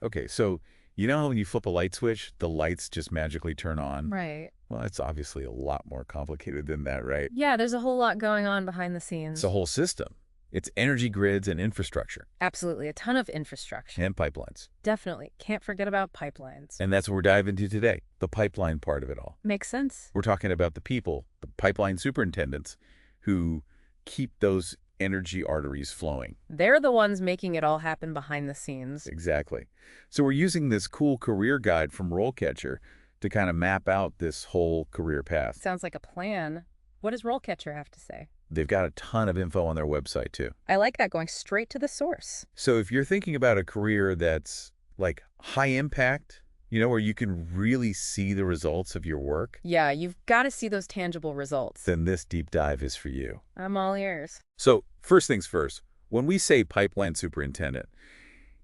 Okay, so you know how when you flip a light switch, the lights just magically turn on? Right. Well, it's obviously a lot more complicated than that, right? Yeah, there's a whole lot going on behind the It's a scenes. whole system. It's energy grids and infrastructure Absolutely. A ton of infrastructure. and pipelines. Definitely. Can't forget about pipelines. And that's what we're diving into today, the pipeline part of it all. Makes sense. We're talking about the people, the pipeline superintendents, who keep those energy arteries flowing. They're the ones making it all happen behind the scenes. Exactly. So we're using this cool career guide from RoleCatcher to kind of map out this whole career path. Sounds like a plan. What does RoleCatcher have to say? They've got a ton of info on their website, too. I like that, going straight to the source. So if you're thinking about a career that's like high impact, where you can really see the results of your work, Yeah, you've got to see those tangible results. then this deep dive is for you. I'm all ears. So first things first, when we say pipeline superintendent,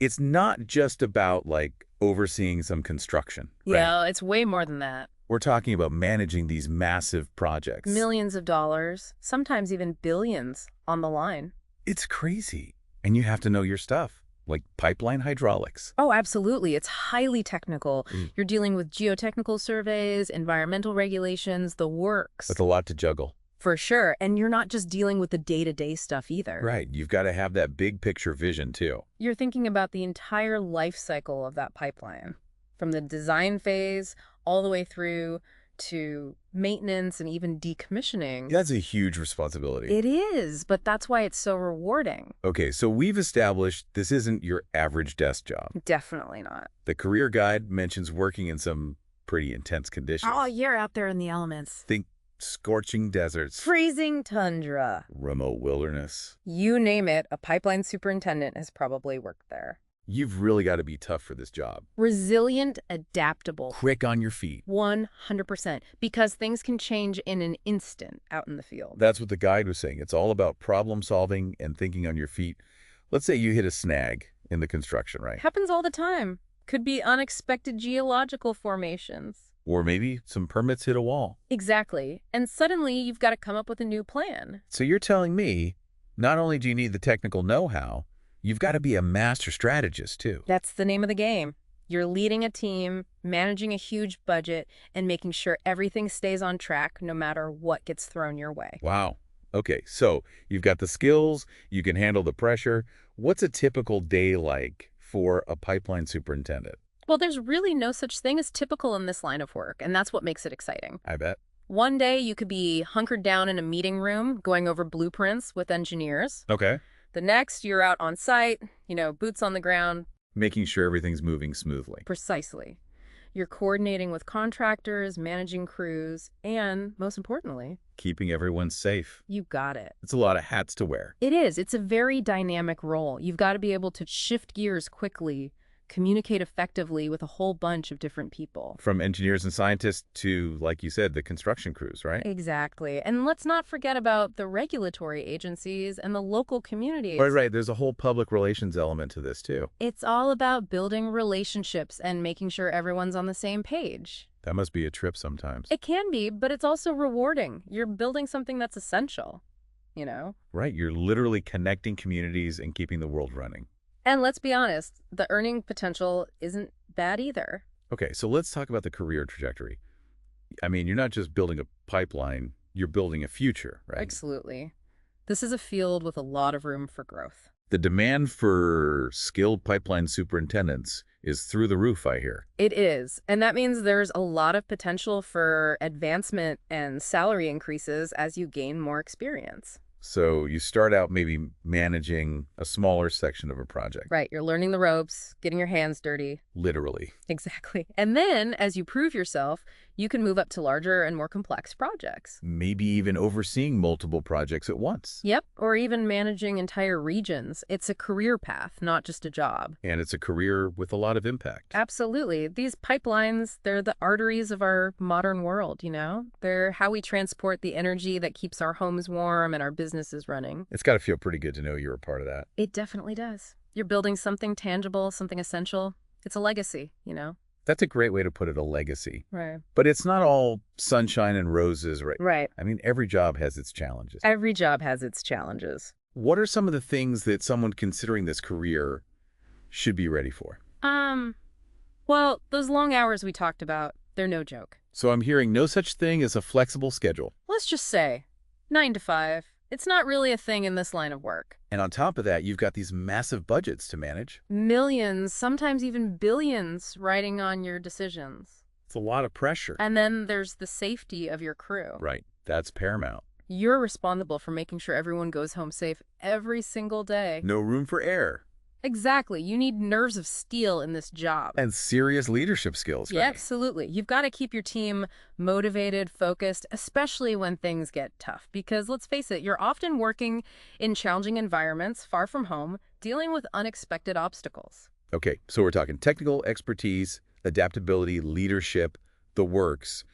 it's not just about like overseeing some construction, right? Yeah, it's way more than that. We're talking about managing these massive projects. Millions of dollars, sometimes even billions on the line. It's crazy. And you have to know your stuff, like pipeline hydraulics. Oh, absolutely. It's highly technical. Mm. You're dealing with geotechnical surveys, environmental regulations, the works. That's a lot to juggle. For sure. And you're not just dealing with the day-to-day stuff either. Right. You've got to have that big picture vision, too. You're thinking about the entire life cycle of that pipeline, from the design phase all the way through to maintenance and even decommissioning. That's a huge responsibility. It is, but that's why it's so rewarding. Okay, so we've established this isn't your average desk job. Definitely not. The career guide mentions working in some pretty intense conditions. Oh, you're out there in the elements. Think scorching deserts, Freezing tundra. remote wilderness. You name it, a pipeline superintendent has probably worked there. You've really got to be tough for this job. Resilient, adaptable. Quick on your feet. 100%. Because things can change in an instant out in the field. That's what the guide was saying. It's all about problem solving and thinking on your feet. Let's say you hit a snag in the construction, right? Happens all the time. Could be unexpected geological formations. Or maybe some permits hit a wall. Exactly. And suddenly you've got to come up with a new plan. So you're telling me, not only do you need the technical know-how, you've got to be a master strategist, too. That's the name of the game. You're leading a team, managing a huge budget, and making sure everything stays on track no matter what gets thrown your way. Wow. Okay, so you've got the skills, you can handle the pressure. What's a typical day like for a pipeline superintendent? Well, there's really no such thing as typical in this line of work, and that's what makes it exciting. I bet. One day you could be hunkered down in a meeting room going over blueprints with engineers. Okay. The next, you're out on site, boots on the ground. Making sure everything's moving smoothly. Precisely. You're coordinating with contractors, managing crews, and, most importantly, Keeping everyone safe. you got it. It's a lot of hats to wear. It is. It's a very dynamic role. You've got to be able to shift gears quickly, communicate effectively with a whole bunch of different people. From engineers and scientists to, like you said, the construction crews, right? Exactly. And let's not forget about the regulatory agencies and the local communities. Right. There's a whole public relations element to this, too. It's all about building relationships and making sure everyone's on the same page. That must be a trip sometimes. It can be, but it's also rewarding. You're building something that's essential, Right. You're literally connecting communities and keeping the world running. And let's be honest, the earning potential isn't bad either. Okay, so let's talk about the career trajectory. I mean, you're not just building a pipeline, you're building a future, right? Absolutely. This is a field with a lot of room for growth. The demand for skilled pipeline superintendents is through the roof, I hear. It is. And that means there's a lot of potential for advancement and salary increases as you gain more experience. So you start out maybe managing a smaller section of a project. Right. You're learning the ropes, getting your hands dirty. Literally. Exactly. And then, as you prove yourself, you can move up to larger and more complex projects. Maybe even overseeing multiple projects at once. Yep. Or even managing entire regions. It's a career path, not just a job. And it's a career with a lot of impact. Absolutely. These pipelines, they're the arteries of our modern world, They're how we transport the energy that keeps our homes warm and our businesses running. It's got to feel pretty good to know you're a part of that. It definitely does. You're building something tangible, something essential. It's a legacy, That's a great way to put it, a legacy. Right. But it's not all sunshine and roses, right? Right. I mean, every job has its challenges. Every job has its challenges. What are some of the things that someone considering this career should be ready for? Um, well, those long hours we talked about, they're no joke. So I'm hearing no such thing as a flexible schedule. Let's just say 9 to 5. It's not really a thing in this line of work. And on top of that, you've got these massive budgets to manage. Millions, sometimes even billions, riding on your decisions. It's a lot of pressure. And then there's the safety of your crew. Right. That's paramount. You're responsible for making sure everyone goes home safe every single day. No room for error. Exactly. You need nerves of steel in this job. And serious leadership skills, Yeah, right? absolutely. You've got to keep your team motivated, focused, especially when things get tough. Because let's face it, you're often working in challenging environments, far from home, dealing with unexpected obstacles. Okay, so we're talking technical expertise, adaptability, leadership, the works.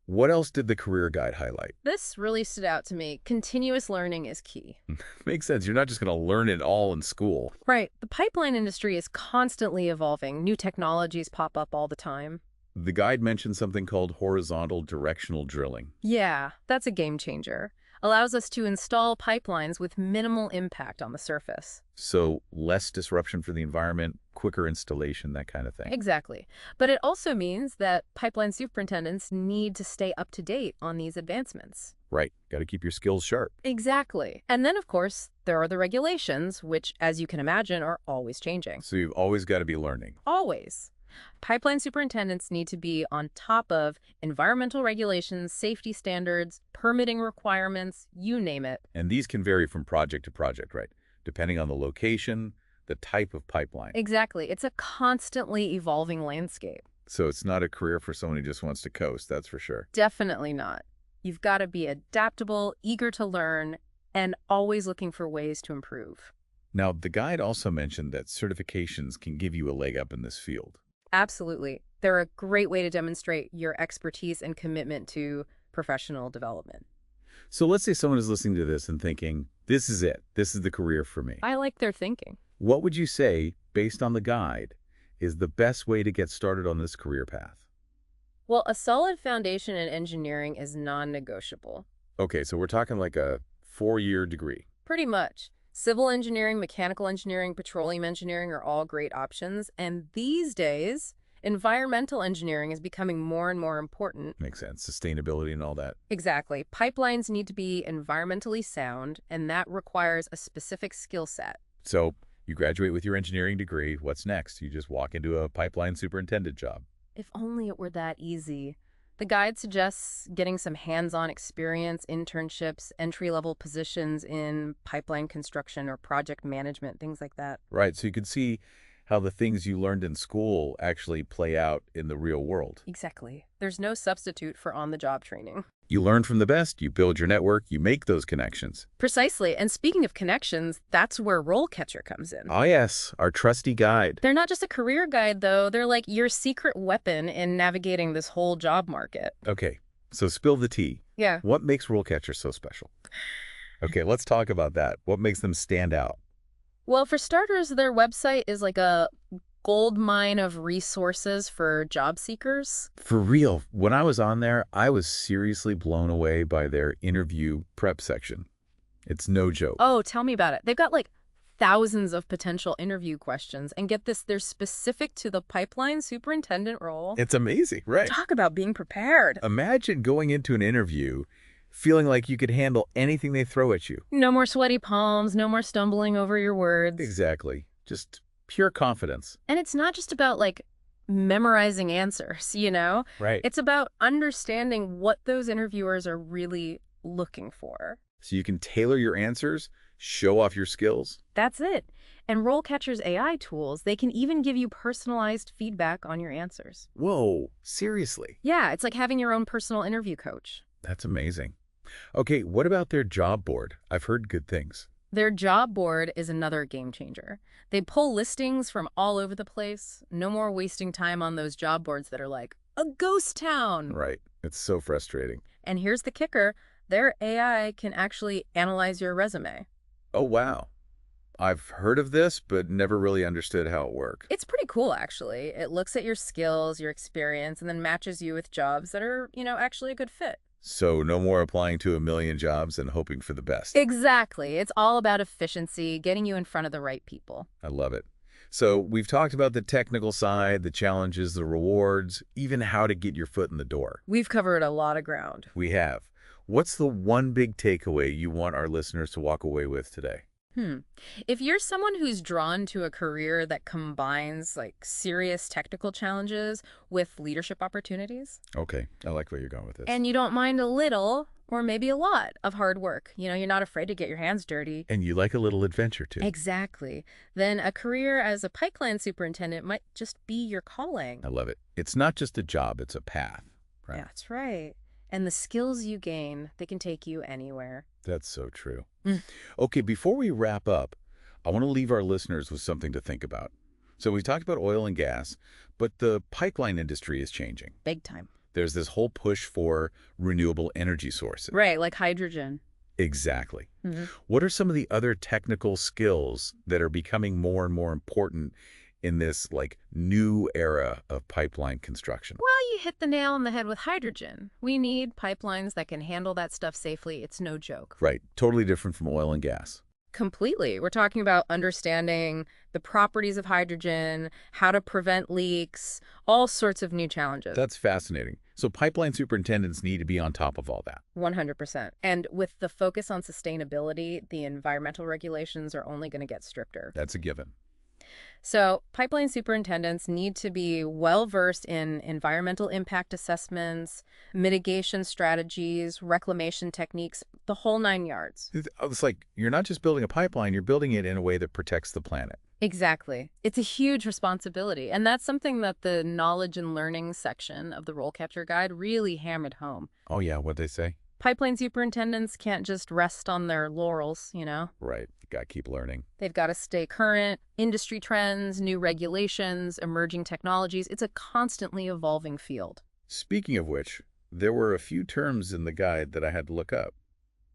What else did the career guide highlight? This really stood out to me. Continuous learning is key. Makes sense. You're not just going to learn it all in school. Right. The pipeline industry is constantly evolving. New technologies pop up all the time. The guide mentioned something called horizontal directional drilling. Yeah, that's a game changer. Allows us to install pipelines with minimal impact on the surface. So less disruption for the environment, quicker installation, that kind of thing. Exactly. But it also means that pipeline superintendents need to stay up to date on these advancements. Right. Got to keep your skills sharp. Exactly. And then, of course, there are the regulations, which, as you can imagine, are always changing. So you've always got to be learning. Always. Pipeline superintendents need to be on top of environmental regulations, safety standards, permitting requirements, you name it. And these can vary from project to project, right? Depending on the location, the type of pipeline. Exactly. It's a constantly evolving landscape. So it's not a career for someone who just wants to coast, that's for sure. Definitely not. You've got to be adaptable, eager to learn, and always looking for ways to improve. Now, the guide also mentioned that certifications can give you a leg up in this field. Absolutely. They're a great way to demonstrate your expertise and commitment to professional development. So let's say someone is listening to this and thinking, this is it. This is the career for me. I like their thinking. What would you say, based on the guide, is the best way to get started on this career path? Well, a solid foundation in engineering is non-negotiable. Okay, so we're talking like a 4-year degree. Pretty much. Civil engineering, mechanical engineering, petroleum engineering are all great options. And these days, environmental engineering is becoming more and more important. Makes sense. Sustainability and all that. Exactly. Pipelines need to be environmentally sound, and that requires a specific skill set. So you graduate with your engineering degree. What's next? You just walk into a pipeline superintendent job. If only it were that easy. The guide suggests getting some hands-on experience, internships, entry-level positions in pipeline construction or project management, things like that. Right, so you can see how the things you learned in school actually play out in the real world. Exactly. There's no substitute for on-the-job training. You learn from the best, you build your network, you make those connections. Precisely. And speaking of connections, that's where RoleCatcher comes in. Ah, yes, our trusty guide. They're not just a career guide, though. They're like your secret weapon in navigating this whole job market. Okay, so spill the tea. Yeah. What makes RoleCatcher so special? Okay, let's talk about that. What makes them stand out? Well, for starters, their website is like a gold mine of resources for job seekers. For real, when I was on there, I was seriously blown away by their interview prep section. It's no joke. Oh, tell me about it. They've got like thousands of potential interview questions. And get this, they're specific to the pipeline superintendent role. It's amazing, right? Talk about being prepared. Imagine going into an interview feeling like you could handle anything they throw at you. No more sweaty palms, no more stumbling over your words. Exactly. Just pure confidence. And it's not just about like memorizing answers, you know? Right. It's about understanding what those interviewers are really looking for. So you can tailor your answers, show off your skills. That's it. And RoleCatcher's AI tools, they can even give you personalized feedback on your answers. Whoa, seriously? Yeah, it's like having your own personal interview coach. That's amazing. Okay, what about their job board? I've heard good things. Their job board is another game changer. They pull listings from all over the place. No more wasting time on those job boards that are like, a ghost town. Right. It's so frustrating. And here's the kicker. Their AI can actually analyze your resume. Oh, wow. I've heard of this, but never really understood how it works. It's pretty cool, actually. It looks at your skills, your experience, and then matches you with jobs that are, actually a good fit. So no more applying to a million jobs and hoping for the best. Exactly. It's all about efficiency, getting you in front of the right people. I love it. So we've talked about the technical side, the challenges, the rewards, even how to get your foot in the door. We've covered a lot of ground. We have. What's the one big takeaway you want our listeners to walk away with today? Hmm. If you're someone who's drawn to a career that combines like serious technical challenges with leadership opportunities, Okay, I like where you're going with this. and you don't mind a little or maybe a lot of hard work, you're not afraid to get your hands dirty. And you like a little adventure, too. Exactly. Then a career as a pipeline superintendent might just be your calling. I love it. It's not just a job, it's a path, right? That's right. And the skills you gain, they can take you anywhere. That's so true. Mm. Okay, before we wrap up, I want to leave our listeners with something to think about. So we talked about oil and gas, but the pipeline industry is changing. Big time. There's this whole push for renewable energy sources. Right, like hydrogen. Exactly. Mm-hmm. What are some of the other technical skills that are becoming more and more important in this new era of pipeline construction? Well, you hit the nail on the head with hydrogen. We need pipelines that can handle that stuff safely. It's no joke. Right. Totally different from oil and gas. Completely. We're talking about understanding the properties of hydrogen, how to prevent leaks, all sorts of new challenges. That's fascinating. So pipeline superintendents need to be on top of all that. 100%. And with the focus on sustainability, the environmental regulations are only going to get stricter. That's a given. So pipeline superintendents need to be well-versed in environmental impact assessments, mitigation strategies, reclamation techniques, the whole 9 yards. It's like you're not just building a pipeline, you're building it in a way that protects the planet. Exactly. It's a huge responsibility. And that's something that the knowledge and learning section of the RoleCatcher Guide really hammered home. Oh, yeah, what'd they say? Pipeline superintendents can't just rest on their laurels. Right. Got to keep learning. They've got to stay current, industry trends, new regulations, emerging technologies. It's a constantly evolving field. Speaking of which, there were a few terms in the guide that I had to look up,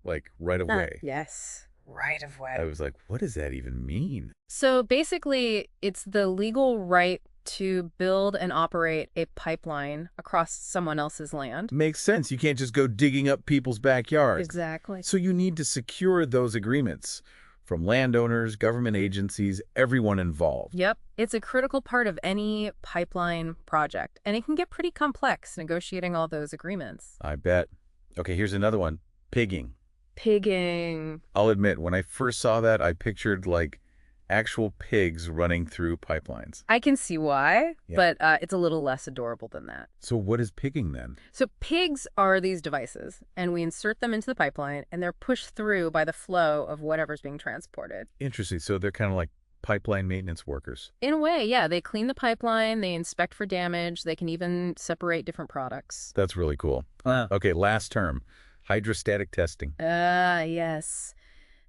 like right of way. Yes, right of way. I was like, what does that even mean? So basically, it's the legal right to build and operate a pipeline across someone else's land. Makes sense. You can't just go digging up people's backyards. Exactly. So you need to secure those agreements from landowners, government agencies, everyone involved. Yep. It's a critical part of any pipeline project, and it can get pretty complex negotiating all those agreements. I bet. Okay, here's another one. Pigging. Pigging. I'll admit, when I first saw that, I pictured actual pigs running through pipelines. I can see why, Yeah. but it's a little less adorable than that. So what is pigging then? So pigs are these devices, and we insert them into the pipeline, and they're pushed through by the flow of whatever's being transported. Interesting. So they're kind of like pipeline maintenance workers. In a way, yeah. They clean the pipeline, they inspect for damage, they can even separate different products. That's really cool. Okay, last term. Hydrostatic testing. Yes.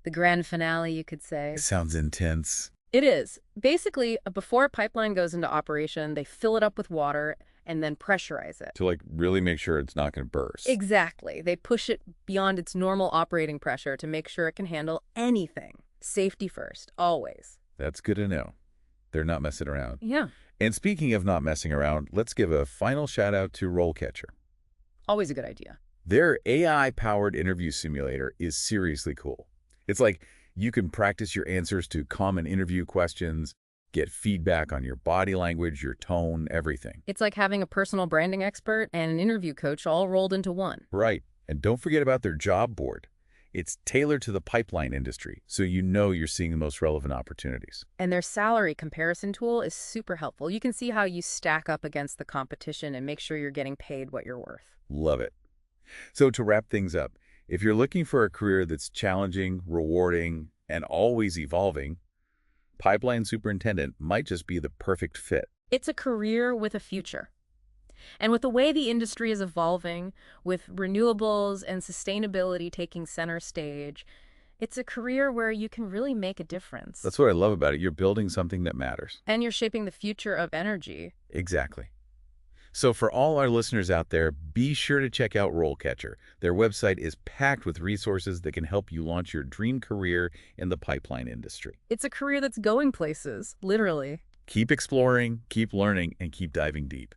The grand finale, you could say. Sounds intense. It is. Basically, before a pipeline goes into operation, they fill it up with water and then pressurize it. To really make sure it's not going to burst. Exactly. They push it beyond its normal operating pressure to make sure it can handle anything. Safety first, always. That's good to know. They're not messing around. Yeah. And speaking of not messing around, let's give a final shout out to RoleCatcher. Always a good idea. Their AI-powered interview simulator is seriously cool. It's like you can practice your answers to common interview questions, get feedback on your body language, your tone, everything. It's like having a personal branding expert and an interview coach all rolled into one. Right. And don't forget about their job board. It's tailored to the pipeline industry, so you know you're seeing the most relevant opportunities. And their salary comparison tool is super helpful. You can see how you stack up against the competition and make sure you're getting paid what you're worth. Love it. So to wrap things up, if you're looking for a career that's challenging, rewarding, and always evolving, Pipeline Superintendent might just be the perfect fit. It's a career with a future. And with the way the industry is evolving, with renewables and sustainability taking center stage, it's a career where you can really make a difference. That's what I love about it. You're building something that matters. And you're shaping the future of energy. Exactly. So for all our listeners out there, be sure to check out RoleCatcher. Their website is packed with resources that can help you launch your dream career in the pipeline industry. It's a career that's going places, literally. Keep exploring, keep learning, and keep diving deep.